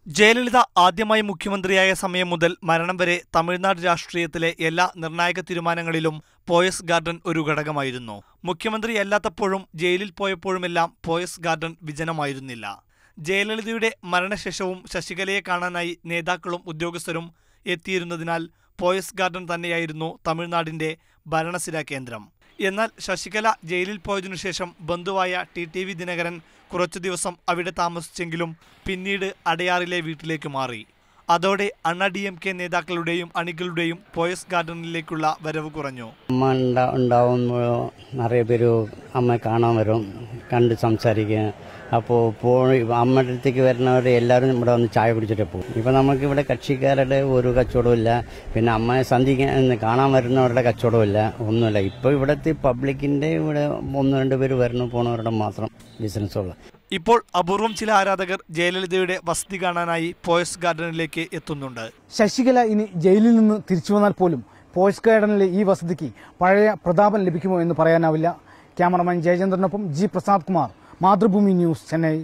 ജയലളിത ആദ്യമായി മുഖ്യമന്ത്രിയായ സമയം മുതൽ മരണം വരെ തമിഴ്നാട് രാഷ്ട്രീയത്തിലെ എല്ലാ നിർണായക തീരുമാനങ്ങളിലും പോയസ് ഗാർഡൻ ഒരു ഘടകമായിരുന്നു. മുഖ്യമന്ത്രിയല്ലാത്തപ്പോഴും ജയിലിൽ പോയപ്പോഴുമെല്ലാം പോയസ് ഗാർഡൻ വിജനമായിരുന്നില്ല. ജയലളിതയുടെ മരണശേഷവും ശശികലയെ കാണാനായി നേതാക്കളും ഉദ്യോഗസ്ഥരും എത്തിയിരുന്നതിനാൽ പോയസ് ഗാർഡൻ തന്നെയായിരുന്നു തമിഴ്നാടിന്റെ ഭരണസിരാ കേന്ദ്രം. എന്നാൽ ശശികല ജയിലിൽ പോയതിനുശേഷം ബന്ധുവായ ടി വി ദിനകരൻ കുറച്ചു ദിവസം അവിടെ താമസിച്ചെങ്കിലും പിന്നീട് അടയാറിലെ വീട്ടിലേക്ക് മാറി. അതോടെ അണ്ണാ-DMK നേതാക്കളുടെയും അണികളുടെയും പോയസ് ഗാർഡനിലേക്കുള്ള വരവ് കുറഞ്ഞു. അമ്മ ഉണ്ടാവുമ്പോൾ നിറയെ പേര് അമ്മ കാണാൻ വരും, കണ്ട് സംസാരിക്കുക. അപ്പോൾ അമ്മയുടെ അടുത്തേക്ക് വരുന്നവർ എല്ലാവരും ഇവിടെ വന്ന് ചായ കുടിച്ചിട്ട് പോകും. ഇപ്പം നമുക്കിവിടെ കക്ഷിക്കാരുടെ ഒരു കച്ചവടവും ഇല്ല, പിന്നെ അമ്മയെ കാണാൻ വരുന്നവരുടെ കച്ചവടവും ഇല്ല, ഒന്നുമില്ല. ഇപ്പോൾ ഇവിടുത്തെ പബ്ലിക്കിൻ്റെ ഇവിടെ 1-2 പേര് വരുന്നു പോണവരുടെ മാത്രം ബിസിനസ്സുള്ള. ഇപ്പോൾ അപൂർവം ചില ആരാധകർ ജയലളിതയുടെ വസതി കാണാനായി പോയസ് ഗാർഡനിലേക്ക് എത്തുന്നുണ്ട്. ശശികല ഇനി ജയിലിൽ നിന്ന് തിരിച്ചു വന്നാൽ പോലും പോയസ് ഗാർഡനിലെ ഈ വസതിക്ക് പഴയ പ്രതാപം ലഭിക്കുമോ എന്ന് പറയാനാവില്ല. ക്യാമറമാൻ ജയചന്ദ്രനൊപ്പം ജി പ്രസാദ് കുമാർ, മാതൃഭൂമി ന്യൂസ്, ചെന്നൈ.